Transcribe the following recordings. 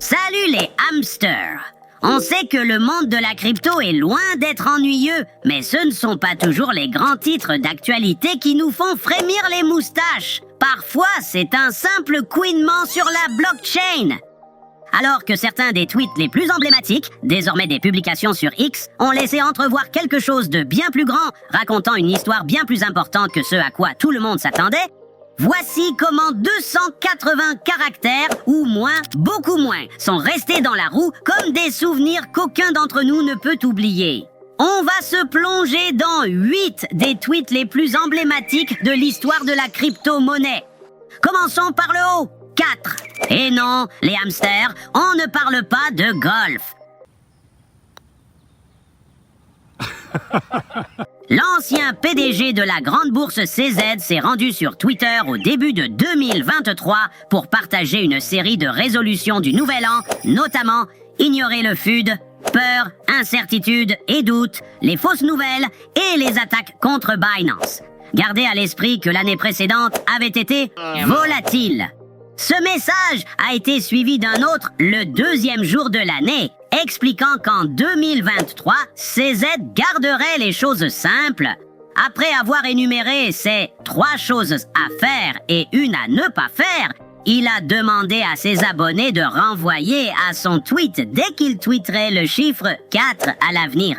Salut les hamsters! On sait que le monde de la crypto est loin d'être ennuyeux, mais ce ne sont pas toujours les grands titres d'actualité qui nous font frémir les moustaches. Parfois, c'est un simple couinement sur la blockchain. Alors que certains des tweets les plus emblématiques, désormais des publications sur X, ont laissé entrevoir quelque chose de bien plus grand, racontant une histoire bien plus importante que ce à quoi tout le monde s'attendait, voici comment 280 caractères, ou moins, beaucoup moins, sont restés dans la roue comme des souvenirs qu'aucun d'entre nous ne peut oublier. On va se plonger dans 8 des tweets les plus emblématiques de l'histoire de la crypto-monnaie. Commençons par le haut. 4. Et non, les hamsters, on ne parle pas de golf. L'ancien PDG de la grande bourse CZ s'est rendu sur Twitter au début de 2023 pour partager une série de résolutions du Nouvel An, notamment ignorer le FUD, peur, incertitude et doute, les fausses nouvelles et les attaques contre Binance. Gardez à l'esprit que l'année précédente avait été volatile. Ce message a été suivi d'un autre le deuxième jour de l'année, expliquant qu'en 2023, CZ garderait les choses simples. Après avoir énuméré ces 3 choses à faire et une à ne pas faire, il a demandé à ses abonnés de renvoyer à son tweet dès qu'il tweeterait le chiffre 4 à l'avenir.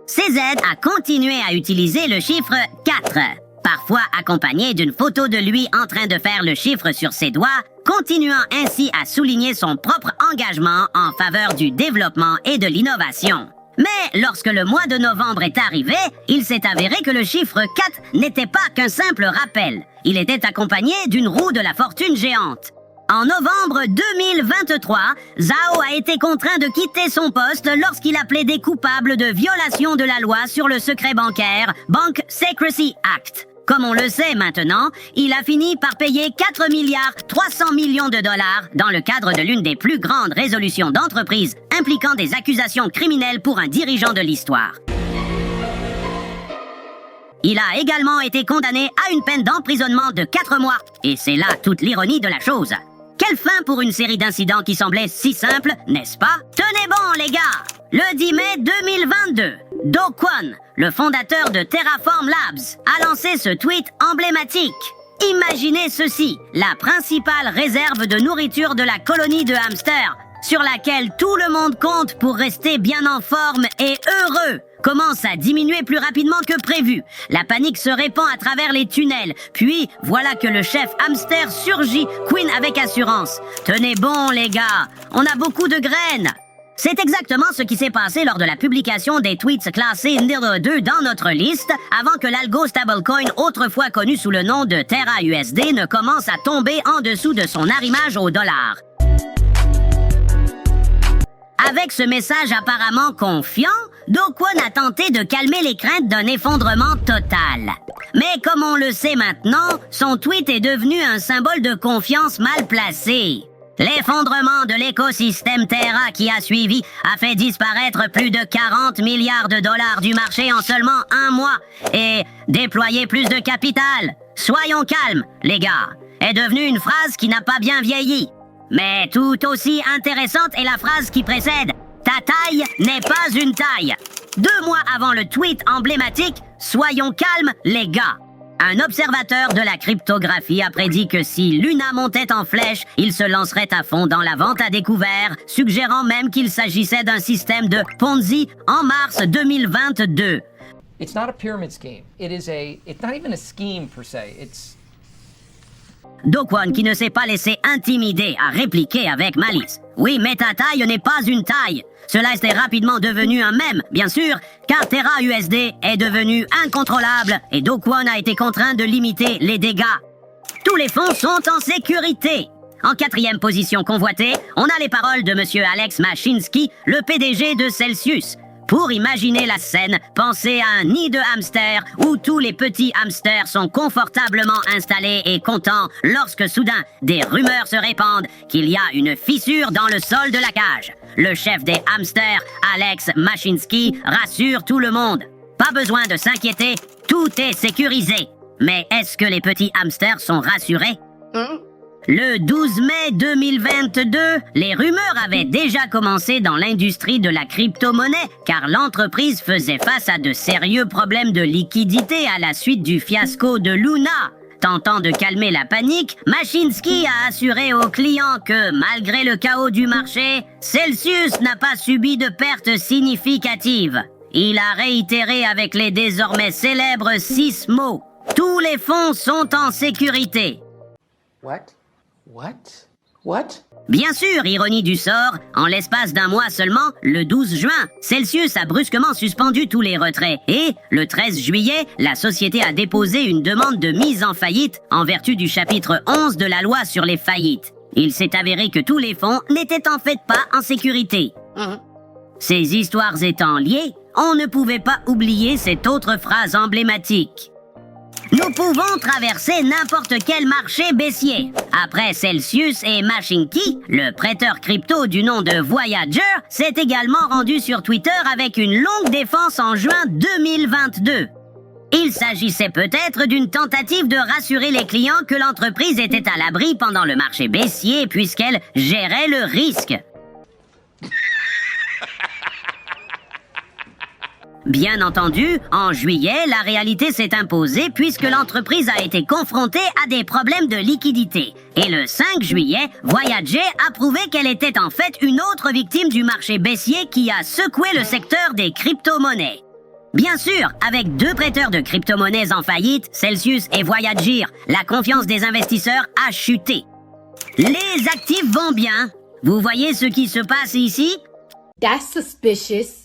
CZ a continué à utiliser le chiffre 4, parfois accompagné d'une photo de lui en train de faire le chiffre sur ses doigts, continuant ainsi à souligner son propre engagement en faveur du développement et de l'innovation. Mais lorsque le mois de novembre est arrivé, il s'est avéré que le chiffre 4 n'était pas qu'un simple rappel. Il était accompagné d'une roue de la fortune géante. En novembre 2023, Zhao a été contraint de quitter son poste lorsqu'il a plaidé coupable de violation de la loi sur le secret bancaire, Bank Secrecy Act. Comme on le sait maintenant, il a fini par payer 4 milliards 300 millions de dollars dans le cadre de l'une des plus grandes résolutions d'entreprise impliquant des accusations criminelles pour un dirigeant de l'histoire. Il a également été condamné à une peine d'emprisonnement de 4 mois. Et c'est là toute l'ironie de la chose. Quelle fin pour une série d'incidents qui semblait si simple, n'est-ce pas? Tenez bon, les gars! Le 10 mai 2022, Do Kwon, le fondateur de Terraform Labs, a lancé ce tweet emblématique. Imaginez ceci, la principale réserve de nourriture de la colonie de hamsters, sur laquelle tout le monde compte pour rester bien en forme et heureux, commence à diminuer plus rapidement que prévu. La panique se répand à travers les tunnels. Puis, voilà que le chef hamster surgit, Queen avec assurance. Tenez bon, les gars, on a beaucoup de graines. C'est exactement ce qui s'est passé lors de la publication des tweets classés numéro 2 dans notre liste, avant que l'algo stablecoin, autrefois connu sous le nom de Terra USD, ne commence à tomber en dessous de son arrimage au dollar. Avec ce message apparemment confiant, Do Kwon a tenté de calmer les craintes d'un effondrement total. Mais comme on le sait maintenant, son tweet est devenu un symbole de confiance mal placé. L'effondrement de l'écosystème Terra qui a suivi a fait disparaître plus de 40 milliards de dollars du marché en seulement un mois et déployer plus de capital. Soyons calmes, les gars, est devenue une phrase qui n'a pas bien vieilli. Mais tout aussi intéressante est la phrase qui précède. Ta taille n'est pas une taille. 2 mois avant le tweet emblématique, soyons calmes, les gars. Un observateur de la cryptographie a prédit que si Luna montait en flèche, il se lancerait à fond dans la vente à découvert, suggérant même qu'il s'agissait d'un système de Ponzi en mars 2022. It's not a pyramid scheme. It's not even a scheme per se. Do Kwon, qui ne s'est pas laissé intimider, a répliqué avec malice. Oui, mais ta taille n'est pas une taille. Cela était rapidement devenu un mème, bien sûr, car Terra USD est devenu incontrôlable et Do Kwon a été contraint de limiter les dégâts. Tous les fonds sont en sécurité. En 4e position convoitée, on a les paroles de monsieur Alex Mashinsky, le PDG de Celsius. Pour imaginer la scène, pensez à un nid de hamsters où tous les petits hamsters sont confortablement installés et contents lorsque soudain des rumeurs se répandent qu'il y a une fissure dans le sol de la cage. Le chef des hamsters, Alex Mashinsky, rassure tout le monde. Pas besoin de s'inquiéter, tout est sécurisé. Mais est-ce que les petits hamsters sont rassurés? Le 12 mai 2022, les rumeurs avaient déjà commencé dans l'industrie de la crypto-monnaie car l'entreprise faisait face à de sérieux problèmes de liquidité à la suite du fiasco de Luna. Tentant de calmer la panique, Mashinsky a assuré aux clients que, malgré le chaos du marché, Celsius n'a pas subi de pertes significatives. Il a réitéré avec les désormais célèbres 6 mots. Tous les fonds sont en sécurité. What? Bien sûr, ironie du sort, en l'espace d'un mois seulement, le 12 juin, Celsius a brusquement suspendu tous les retraits et, le 13 juillet, la société a déposé une demande de mise en faillite en vertu du chapitre 11 de la loi sur les faillites. Il s'est avéré que tous les fonds n'étaient en fait pas en sécurité. Ces histoires étant liées, on ne pouvait pas oublier cette autre phrase emblématique. Nous pouvons traverser n'importe quel marché baissier. Après Celsius et Mashinsky, le prêteur crypto du nom de Voyager s'est également rendu sur Twitter avec une longue défense en juin 2022. Il s'agissait peut-être d'une tentative de rassurer les clients que l'entreprise était à l'abri pendant le marché baissier puisqu'elle gérait le risque. Bien entendu, en juillet, la réalité s'est imposée puisque l'entreprise a été confrontée à des problèmes de liquidité. Et le 5 juillet, Voyager a prouvé qu'elle était en fait une autre victime du marché baissier qui a secoué le secteur des crypto-monnaies. Bien sûr, avec 2 prêteurs de crypto-monnaies en faillite, Celsius et Voyager, la confiance des investisseurs a chuté. Les actifs vont bien. Vous voyez ce qui se passe ici? That's suspicious.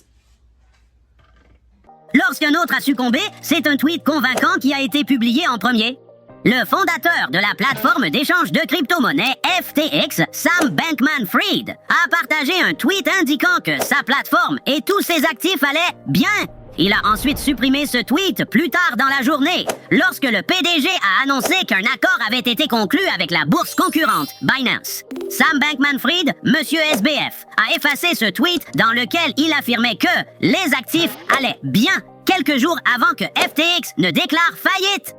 Lorsqu'un autre a succombé, c'est un tweet convaincant qui a été publié en premier. Le fondateur de la plateforme d'échange de crypto-monnaies FTX, Sam Bankman-Fried, a partagé un tweet indiquant que sa plateforme et tous ses actifs allaient bien. Il a ensuite supprimé ce tweet plus tard dans la journée, lorsque le PDG a annoncé qu'un accord avait été conclu avec la bourse concurrente, Binance. Sam Bankman-Fried, Monsieur SBF, a effacé ce tweet dans lequel il affirmait que les actifs allaient bien quelques jours avant que FTX ne déclare faillite.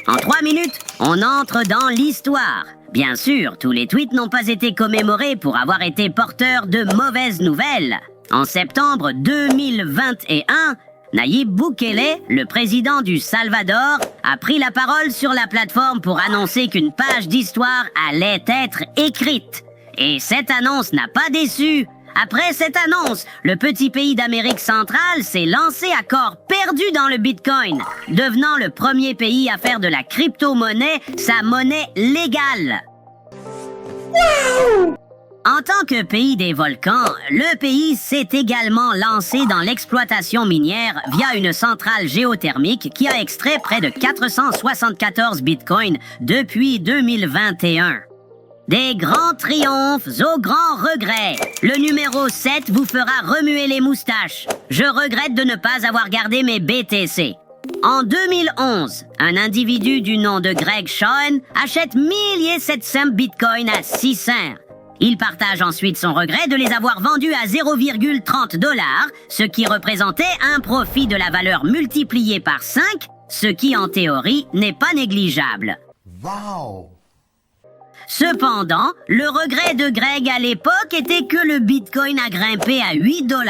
En 3 minutes, on entre dans l'histoire. Bien sûr, tous les tweets n'ont pas été commémorés pour avoir été porteurs de mauvaises nouvelles. En septembre 2021, Nayib Bukele, le président du Salvador, a pris la parole sur la plateforme pour annoncer qu'une page d'histoire allait être écrite. Et cette annonce n'a pas déçu. Après cette annonce, le petit pays d'Amérique centrale s'est lancé à corps perdu dans le Bitcoin, devenant le premier pays à faire de la crypto-monnaie sa monnaie légale. En tant que pays des volcans, le pays s'est également lancé dans l'exploitation minière via une centrale géothermique qui a extrait près de 474 bitcoins depuis 2021. Des grands triomphes aux grands regrets. Le numéro 7 vous fera remuer les moustaches. Je regrette de ne pas avoir gardé mes BTC. En 2011, un individu du nom de Greg Sean achète 1700 bitcoins à 6 cents. Il partage ensuite son regret de les avoir vendus à 0,30 $, ce qui représentait un profit de la valeur multiplié par 5, ce qui en théorie n'est pas négligeable. Wow! Cependant, le regret de Greg à l'époque était que le Bitcoin a grimpé à 8 $,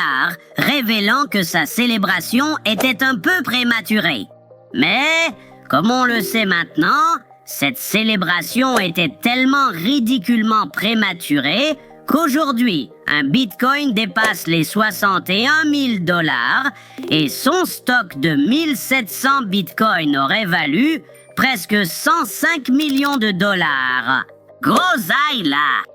révélant que sa célébration était un peu prématurée. Mais, comme on le sait maintenant, cette célébration était tellement ridiculement prématurée qu'aujourd'hui, un Bitcoin dépasse les 61 000 $ et son stock de 1700 Bitcoins aurait valu presque 105 millions de dollars. Gros aïe là!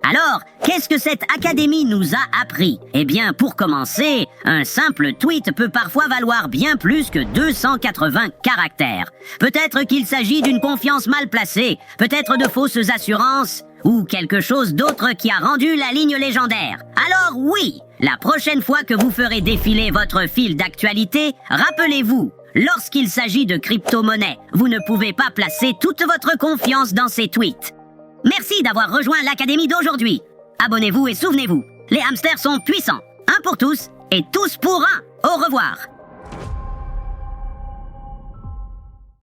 Alors, qu'est-ce que cette académie nous a appris? Eh bien, pour commencer, un simple tweet peut parfois valoir bien plus que 280 caractères. Peut-être qu'il s'agit d'une confiance mal placée, peut-être de fausses assurances, ou quelque chose d'autre qui a rendu la ligne légendaire. Alors oui, la prochaine fois que vous ferez défiler votre fil d'actualité, rappelez-vous, lorsqu'il s'agit de crypto-monnaie, vous ne pouvez pas placer toute votre confiance dans ces tweets. Merci d'avoir rejoint l'Académie d'aujourd'hui. Abonnez-vous et souvenez-vous, les hamsters sont puissants. Un pour tous et tous pour un. Au revoir.